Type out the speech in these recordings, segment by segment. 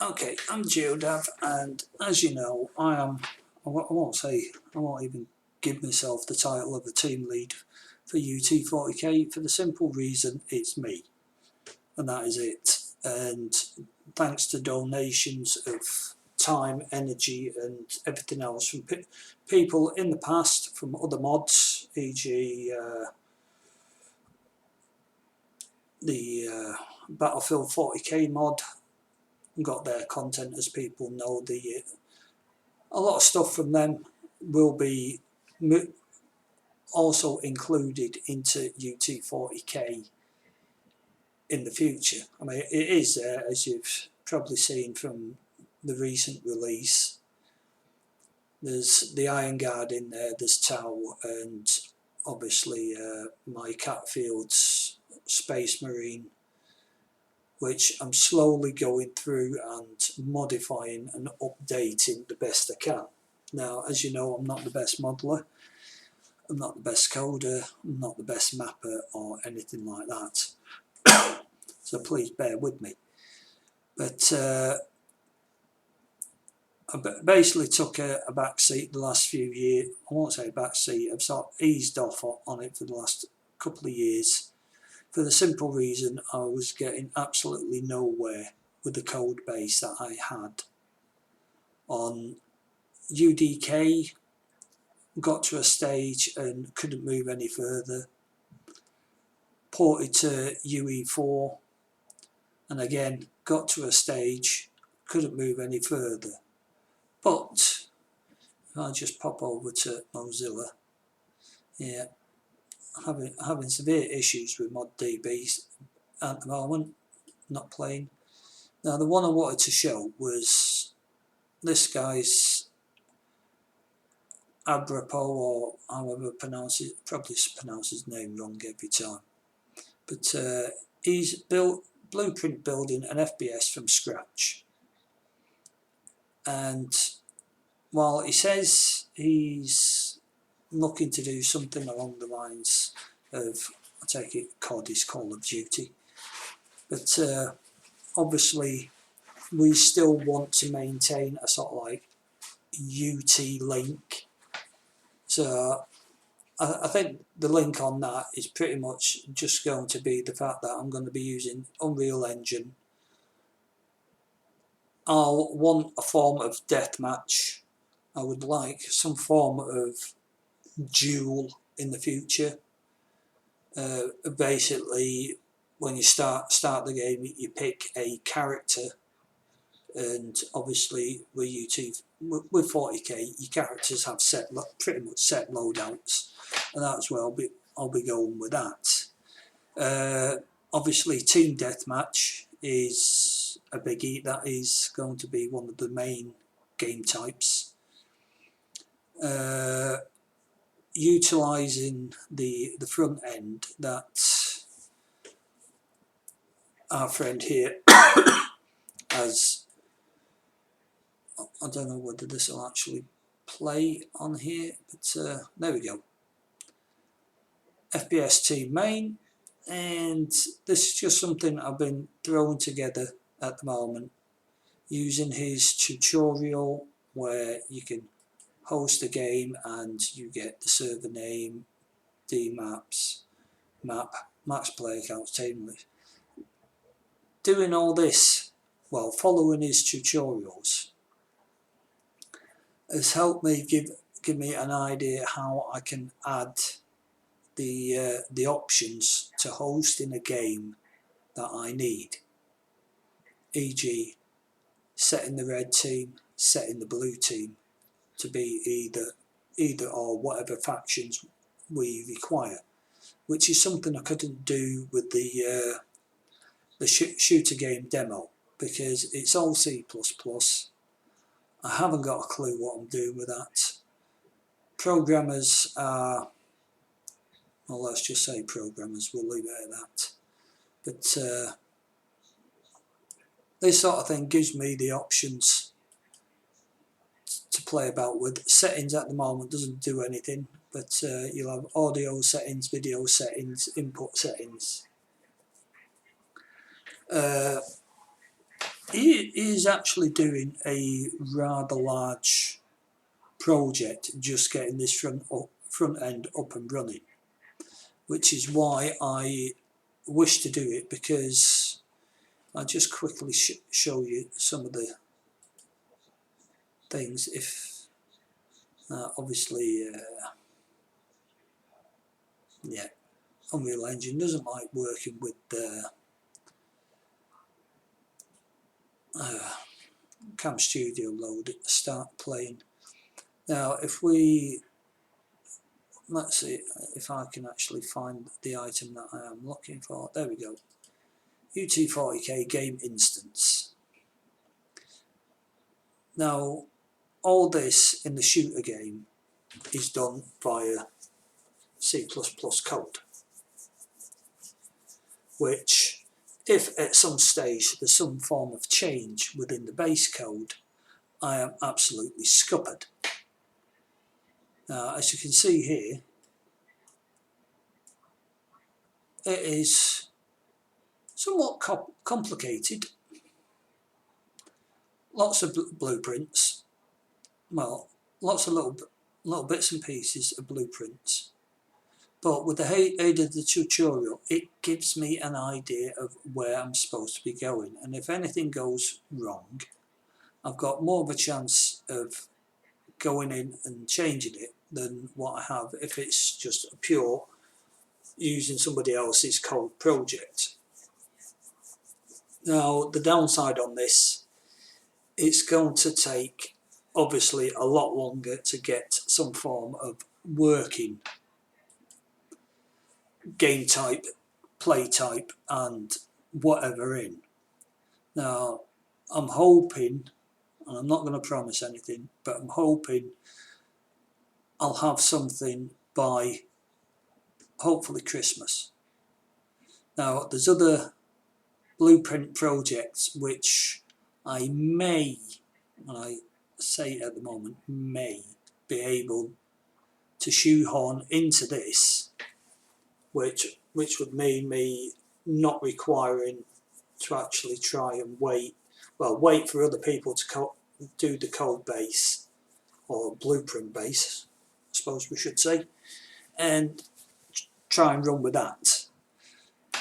Okay, I'm Geodav, and as you know, I won't even give myself the title of a team lead for UT40k for the simple reason it's me, and that is it. And thanks to donations of time, energy, and everything else from people in the past, from other mods, e.g. The Battlefield 40k mod, got their content, as people know. A lot of stuff from them will be also included into UT40k in the future. I mean, it is there, as you've probably seen from the recent release. There's the Iron Guard in there, there's Tau, and obviously my Catfield's Space Marine, which I'm slowly going through and modifying and updating the best I can. Now, as you know, I'm not the best modeler, I'm not the best coder, I'm not the best mapper or anything like that. So please bear with me. But I basically took a back seat the last few years. I won't say back seat, I've sort of eased off on it for the last couple of years, for the simple reason I was getting absolutely nowhere with the code base that I had. On UDK, got to a stage and couldn't move any further. Ported to UE4, and again got to a stage, couldn't move any further. But if I just pop over to Mozilla, yeah, having severe issues with ModDB at the moment, not playing. Now the one I wanted to show was this guy's Abrapo, or however pronounce it, probably pronounce his name wrong every time. But he's built blueprint building an FPS from scratch, and while he says he's looking to do something along the lines of, I take it COD is Call of Duty, but obviously we still want to maintain a sort of like UT link. So I think the link on that is pretty much just going to be the fact that I'm going to be using Unreal Engine. I'll want a form of deathmatch. I would like some form of duel in the future. Basically, when you start the game, you pick a character, and obviously with 40k, your characters have pretty much set loadouts, and that's where I'll be going with that. Obviously, team deathmatch is a biggie. That is going to be one of the main game types. Utilising the front end that our friend here has. I don't know whether this will actually play on here, but there we go. FPS team main, and this is just something I've been throwing together at the moment, using his tutorial where you can host a game and you get the server name, DMAPs, max player counts, team list. Doing all this while following his tutorials has helped me give me an idea how I can add the options to hosting a game that I need, e.g. setting the red team, setting the blue team to be either or whatever factions we require, which is something I couldn't do with the shooter game demo, because it's all C++. I haven't got a clue what I'm doing with that. Programmers are, well, let's just say programmers, we'll leave it at that. But this sort of thing gives me the options to play about with. Settings at the moment doesn't do anything, but you'll have audio settings, video settings, input settings. he is actually doing a rather large project, just getting this front end up and running, which is why I wish to do it, because I'll just quickly show you some of the things. If obviously, yeah, Unreal Engine doesn't like working with Cam Studio load at the start playing. Now, if we, let's see if I can actually find the item that I am looking for. There we go. UT40k game instance. Now, all this in the shooter game is done via C++ code, which, if at some stage there's some form of change within the base code, I am absolutely scuppered. Now, as you can see here, it is somewhat complicated. Lots of blueprints, well, lots of little bits and pieces of blueprints. But with the aid of the tutorial, it gives me an idea of where I'm supposed to be going. And if anything goes wrong, I've got more of a chance of going in and changing it than what I have if it's just a pure using somebody else's code project. Now, the downside on this, it's going to take obviously a lot longer to get some form of working game type, play type and whatever in. Now, I'm hoping, and I'm not going to promise anything, but I'm hoping I'll have something by hopefully Christmas. Now, there's other blueprint projects which I may, and I say at the moment, may be able to shoehorn into this, which would mean me not requiring to actually try and wait for other people to do the code base, or blueprint base, I suppose we should say, and try and run with that.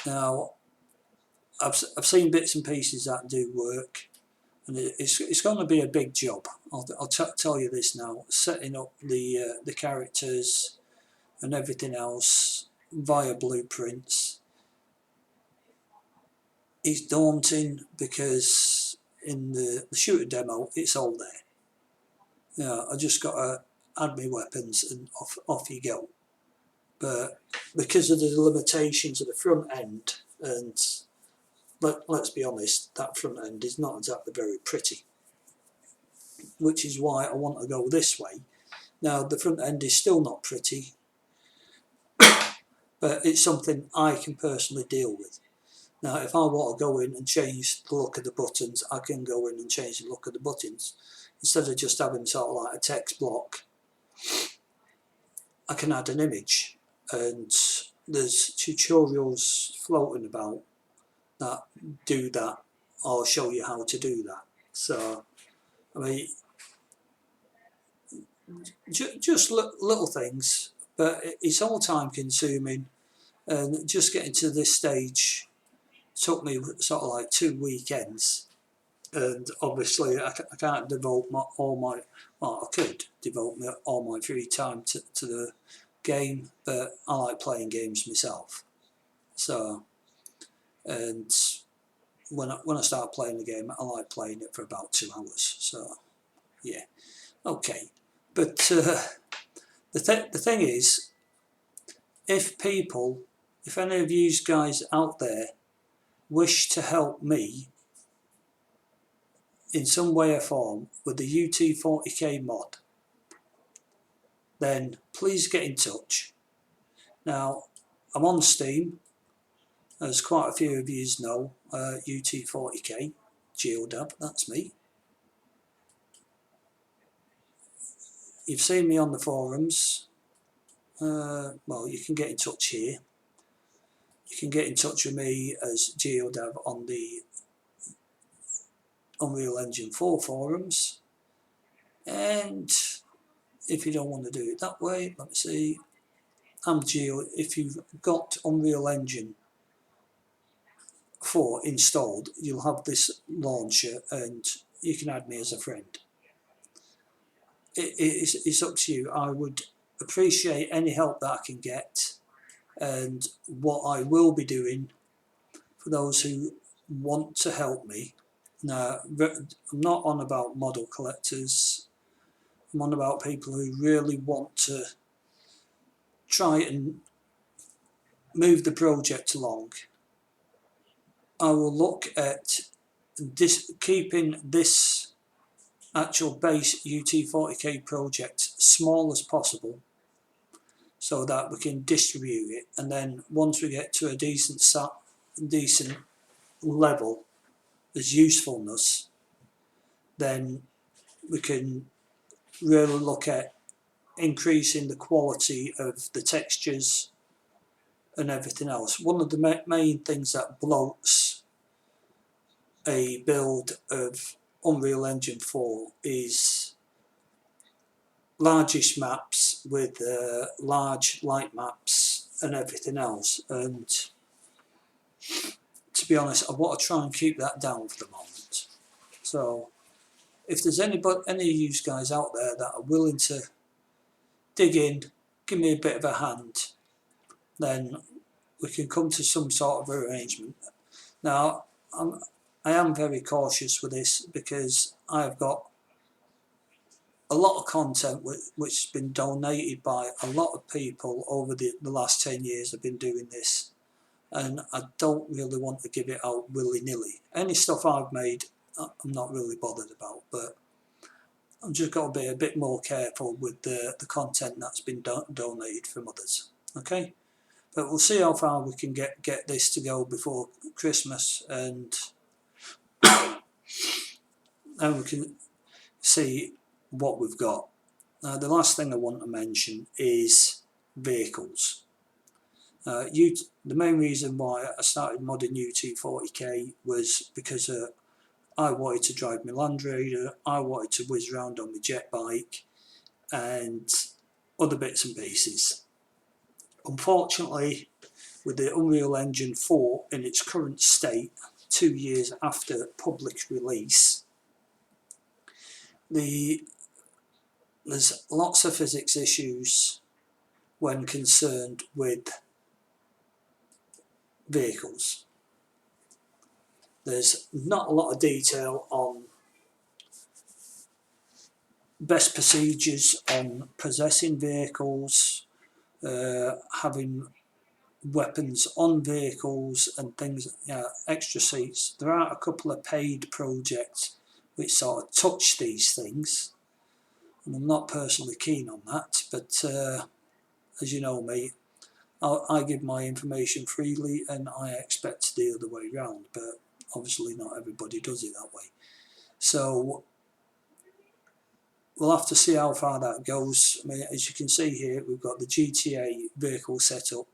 Now, I've seen bits and pieces that do work, and it's going to be a big job. I'll tell you this now. Setting up the characters and everything else via blueprints is daunting, because in the shooter demo it's all there. I just got to add my weapons and off you go. But because of the limitations of the front end, and let's be honest, that front end is not exactly very pretty, which is why I want to go this way. Now, the front end is still not pretty, but it's something I can personally deal with. Now, if I want to go in and change the look of the buttons, I can go in and change the look of the buttons. Instead of just having sort of like a text block, I can add an image. And there's tutorials floating about that do that, or show you how to do that. So, I mean, just little things, but it's all time consuming. And just getting to this stage took me sort of like 2 weekends, and obviously I can't devote I could devote all my free time to the game, but I like playing games myself. So, and when I start playing the game, I like playing it for about 2 hours. So, yeah, okay. But the thing is, if any of you guys out there wish to help me in some way or form with the UT40k mod, then please get in touch. Now, I'm on Steam, as quite a few of you know. UT40k, Geodab, that's me. You've seen me on the forums. Well, you can get in touch here. You can get in touch with me as Geodab on the Unreal Engine 4 forums, and if you don't want to do it that way, let me see, Geo, if you've got Unreal Engine 4 installed, you'll have this launcher and you can add me as a friend. It's up to you. I would appreciate any help that I can get, and what I will be doing for those who want to help me. Now, I'm not on about model collectors, I'm on about people who really want to try and move the project along. I will look at this, keeping this actual base UT40k project small as possible so that we can distribute it, and then once we get to a decent level as usefulness, then we can really look at increasing the quality of the textures and everything else. One of the main things that bloats a build of Unreal Engine 4 is largish maps with large light maps and everything else, and to be honest, I want to try and keep that down for the moment. So if there's any of you guys out there that are willing to dig in, give me a bit of a hand, then we can come to some sort of arrangement. Now, I am very cautious with this because I've got a lot of content which has been donated by a lot of people over the last 10 years I've been doing this, and I don't really want to give it out willy-nilly. Any stuff I've made I'm not really bothered about, but I've just got to be a bit more careful with the content that's been donated from others. Okay, but we'll see how far we can get this to go before Christmas, and then we can see what we've got. The last thing I want to mention is vehicles. The main reason why I started modding UT40k was because I wanted to drive my Land Raider, I wanted to whiz around on my jet bike and other bits and pieces. Unfortunately, with the Unreal Engine 4 in its current state, 2 years after public release, there's lots of physics issues when concerned with vehicles. There's not a lot of detail on best procedures on possessing vehicles, having weapons on vehicles and things, extra seats. There are a couple of paid projects which sort of touch these things, and I'm not personally keen on that, but as you know me, I give my information freely and I expect the other way around, but obviously not everybody does it that way. So we'll have to see how far that goes. I mean, as you can see here, we've got the GTA vehicle setup,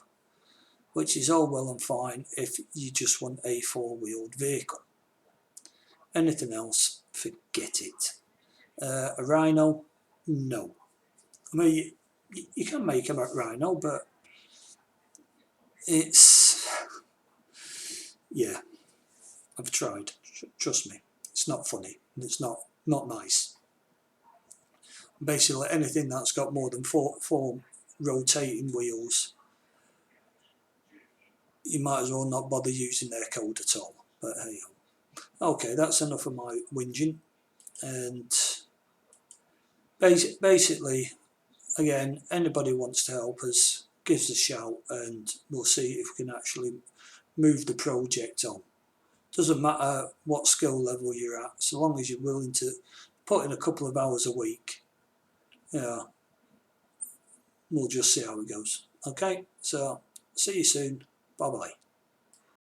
which is all well and fine if you just want a four-wheeled vehicle. Anything else, forget it. A Rhino, no. I mean, you can make a Rhino, but it's, yeah, I've tried. Trust me, it's not funny and it's not nice. Basically, anything that's got more than four rotating wheels, you might as well not bother using their code at all. But hey, okay, that's enough of my whinging. And basically, again, anybody who wants to help us, give us a shout, and we'll see if we can actually move the project on. Doesn't matter what skill level you're at, so long as you're willing to put in a couple of hours a week. Yeah, we'll just see how it goes. Okay, so see you soon. Bye bye.